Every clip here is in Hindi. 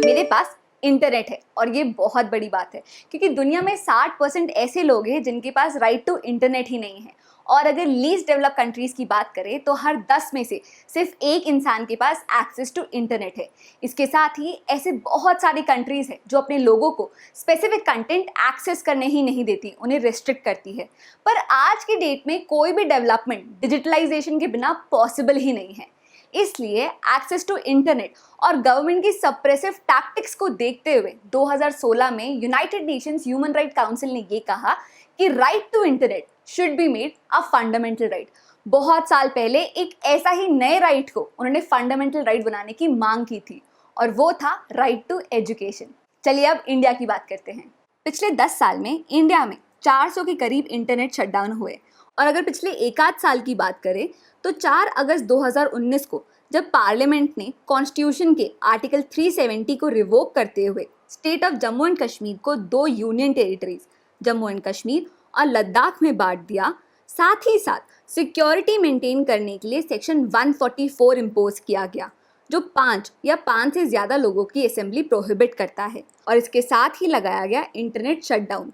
मेरे पास इंटरनेट है और ये बहुत बड़ी बात है क्योंकि दुनिया में 60% ऐसे लोग हैं जिनके पास राइट टू इंटरनेट ही नहीं है। और अगर लीस्ट डेवलप कंट्रीज की बात करें तो हर 10 में से सिर्फ एक इंसान के पास एक्सेस टू इंटरनेट है। इसके साथ ही ऐसे बहुत सारी कंट्रीज हैं जो अपने लोगों को स्पेसिफिक कंटेंट एक्सेस करने ही नहीं देती, उन्हें रिस्ट्रिक्ट करती है। पर आज की डेट में कोई भी डेवलपमेंट डिजिटलाइजेशन के बिना पॉसिबल ही नहीं है। इसलिए एक्सेस टू इंटरनेट और गवर्नमेंट की सप्रेसिव टैक्टिक्स को देखते हुए 2016 में United Nations Human Right Council ने ये कहा कि right to internet should be made a fundamental right. बहुत साल पहले एक ऐसा ही नए राइट को उन्होंने फंडामेंटल राइट बनाने की मांग की थी और वो था राइट टू एजुकेशन। चलिए अब इंडिया की बात करते हैं। पिछले 10 साल में इंडिया में 400 के करीब इंटरनेट शटडाउन हुए और अगर पिछले एक आध साल की बात करें तो 4 अगस्त 2019 को जब पार्लियामेंट ने कॉन्स्टिट्यूशन के आर्टिकल 370 को रिवोक करते हुए state of Jammu and Kashmir को 2 union territories Jammu and Kashmir और लद्दाख में बांट दिया, साथ ही साथ सिक्योरिटी मेंटेन करने के लिए सेक्शन 144 इम्पोज किया गया जो 5 या 5 से ज़्यादा लोगों की असेंबली प्रोहिबिट करता है और इसके साथ ही लगाया गया इंटरनेट शटडाउन।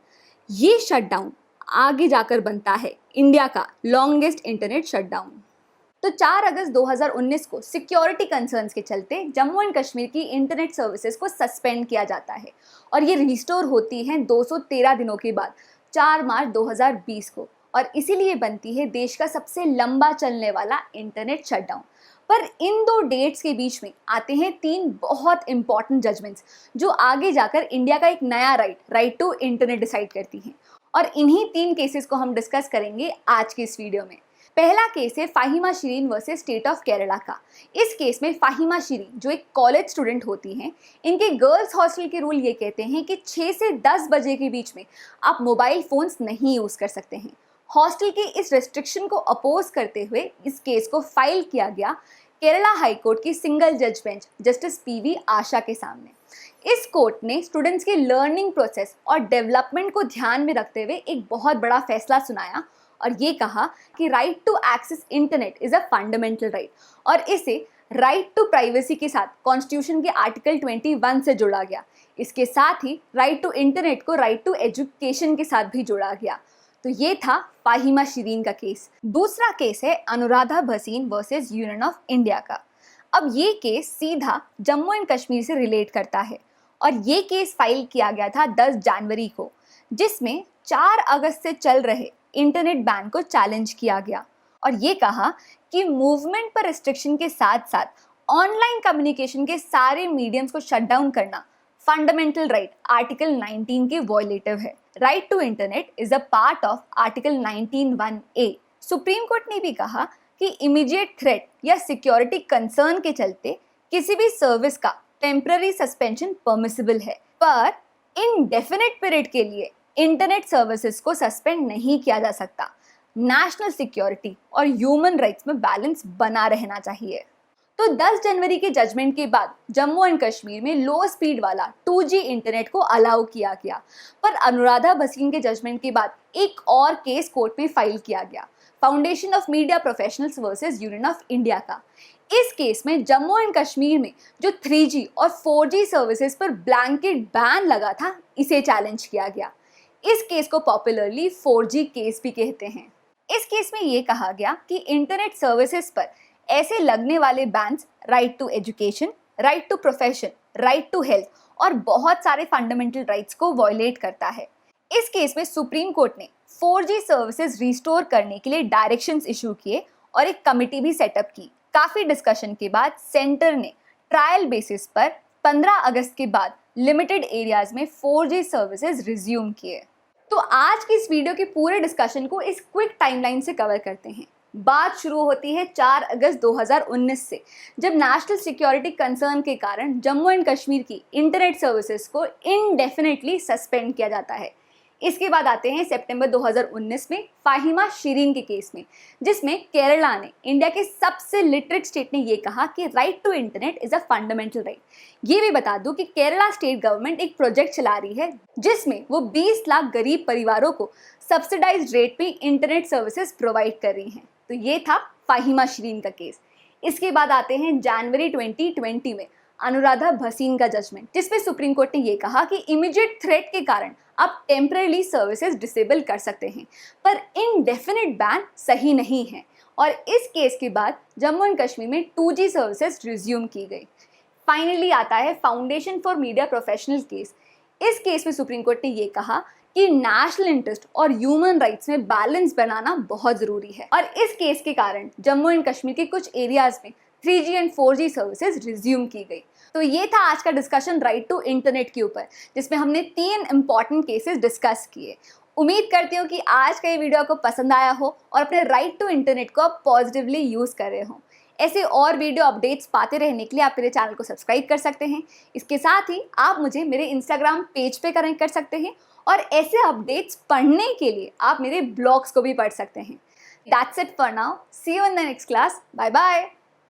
ये शटडाउन आगे जाकर बनता है इंडिया का लॉन्गेस्ट इंटरनेट शटडाउन। तो 4 अगस्त 2019 को सिक्योरिटी कंसर्न्स के चलते जम्मू एंड कश्मीर की इंटरनेट सर्विसेज को सस्पेंड किया जाता है और ये रिस्टोर होती हैं 213 दिनों के बाद 4 मार्च 2020 को, और इसीलिए बनती है देश का सबसे लंबा चलने वाला इंटरनेट शटडाउन। पर इन 2 डेट्स के बीच में आते हैं 3 बहुत इंपॉर्टेंट जजमेंट्स जो आगे जाकर इंडिया का एक नया राइट टू इंटरनेट डिसाइड करती हैं और इन्हीं 3 केसेस को हम डिस्कस करेंगे आज के इस वीडियो में। पहला केस है Fahima Shirin versus state of Kerala का। इस केस में फाहिमा शिरीन जो एक कॉलेज स्टूडेंट होती हैं, इनके गर्ल्स हॉस्टल के रूल ये कहते हैं कि 6 से 10 बजे के बीच में आप मोबाइल फोन्स नहीं यूज़ कर सकते हैं। हॉस्टल की इस रेस्ट्रिक्शन को अपोज करते हुए इस केस को फाइल किया गया केरला हाई कोर्ट की सिंगल जज बेंच जस्टिस पीवी आशा के सामने। इस कोर्ट ने स्टूडेंट्स के लर्निंग प्रोसेस और डेवलपमेंट को ध्यान में रखते हुए एक बहुत बड़ा फैसला सुनाया और ये कहा कि right to access internet is a fundamental right और इसे राइट टू प्राइवेसी के साथ कॉन्स्टिट्यूशन के आर्टिकल 21 से जोड़ा गया। इसके साथ ही राइट टू इंटरनेट को राइट टू एजुकेशन के साथ भी जोड़ा गया। तो ये था फाहिमा शिरीन का केस। दूसरा केस है Anuradha Bhasin versus union of India का। अब ये केस सीधा जम्मू एंड कश्मीर से रिलेट करता है और ये केस फाइल किया गया था 10 जनवरी को, जिसमें 4 अगस्त से चल रहे इंटरनेट बैन को चैलेंज किया गया और ये कहा कि मूवमेंट पर रिस्ट्रिक्शन के साथ साथ ऑनलाइन कम्युनिकेशन के सारे मीडियम्स को शट डाउन करना फंडामेंटल राइट आर्टिकल 19 के वॉयलेटिव है। Right to internet is a part of article 19(1)(a। Supreme Court ने भी कहा कि इमीडिएट थ्रेट या सिक्योरिटी कंसर्न के चलते किसी भी सर्विस का टेम्पररी सस्पेंशन परमिसिबल है, पर इनडेफिनिट पीरियड के लिए इंटरनेट सर्विसेज को सस्पेंड नहीं किया जा सकता। नेशनल सिक्योरिटी और ह्यूमन राइट्स में बैलेंस बना रहना चाहिए। तो 10 जनवरी के जजमेंट के बाद जम्मू एंड कश्मीर में लो स्पीड वाला 2G इंटरनेट को अलाउ किया गया, पर अनुराधा भसीन के जजमेंट के बाद एक और केस कोर्ट में फाइल किया गया, foundation of media professionals versus union of India का। इस केस में जम्मू एंड कश्मीर में जो 3G और 4G सर्विसेज पर ब्लैंकेट बैन लगा था, इसे चैलेंज किया गया। इस केस को पॉपुलरली 4G केस भी कहते हैं। इस केस में ये कहा गया कि इंटरनेट सर्विसेज पर ऐसे लगने वाले bans right to education, right to profession, right to health और बहुत सारे फंडामेंटल राइट्स को वॉयलेट करता है। इस केस में सुप्रीम कोर्ट ने 4G सर्विसेज रिस्टोर करने के लिए डायरेक्शंस इशू किए और एक कमिटी भी सेटअप की। काफ़ी डिस्कशन के बाद सेंटर ने ट्रायल बेसिस पर 15 अगस्त के बाद लिमिटेड एरियाज में 4G सर्विसेज रिज्यूम किए। तो आज की इस वीडियो के पूरे डिस्कशन को इस क्विक टाइमलाइन से कवर करते हैं। बात शुरू होती है 4 अगस्त 2019 से, जब नेशनल सिक्योरिटी कंसर्न के कारण जम्मू एंड कश्मीर की इंटरनेट सर्विसेज को इनडेफिनेटली सस्पेंड किया जाता है। इसके बाद आते हैं सितंबर 2019 में फाहिमा शिरीन के केस में, जिसमें केरला ने, इंडिया के सबसे लिटरेट स्टेट ने ये कहा कि right to internet is a fundamental right. ये भी बता दूं कि केरला स्टेट गवर्नमेंट एक प्रोजेक्ट चला रही है जिसमें वो 20 लाख गरीब परिवारों को सब्सिडाइज्ड रेट पे इंटरनेट सर्विसेज प्रोवाइड कर रही हैं। तो ये था फाहिमा शिरीन का केस। इसके बाद आते हैं जनवरी 2020 में अनुराधा भसीन का जजमेंट, जिसमें सुप्रीम कोर्ट ने ये कहा कि इमीडिएट थ्रेट के कारण आप टेम्परेली सर्विसेज डिसेबल कर सकते हैं, पर इनडेफिनिट बैन सही नहीं है। और इस केस के बाद जम्मू एंड कश्मीर में 2G सर्विसेज रिज्यूम की गई। फाइनली आता है foundation for media professional case. इस केस में सुप्रीम कोर्ट ने ये कहा कि नेशनल इंटरेस्ट और ह्यूमन राइट्स में बैलेंस बनाना बहुत जरूरी है, और इस केस के कारण जम्मू एंड कश्मीर के कुछ एरियाज में 3G and 4G services resume की गई। तो ये था आज का डिस्कशन राइट टू इंटरनेट के ऊपर, जिसमें हमने 3 इंपॉर्टेंट केसेस डिस्कस किए। उम्मीद करती हूँ कि आज का ये वीडियो आपको पसंद आया हो और अपने राइट टू इंटरनेट को आप पॉजिटिवली यूज़ कर रहे हो। ऐसे और वीडियो अपडेट्स पाते रहने के लिए आप मेरे चैनल को सब्सक्राइब कर सकते हैं। इसके साथ ही आप मुझे मेरे इंस्टाग्राम पेज पे कनेक्ट कर सकते हैं, और ऐसे अपडेट्स पढ़ने के लिए आप मेरे ब्लॉग्स को भी पढ़ सकते हैं। That's it for now. See you in the next class. Bye bye.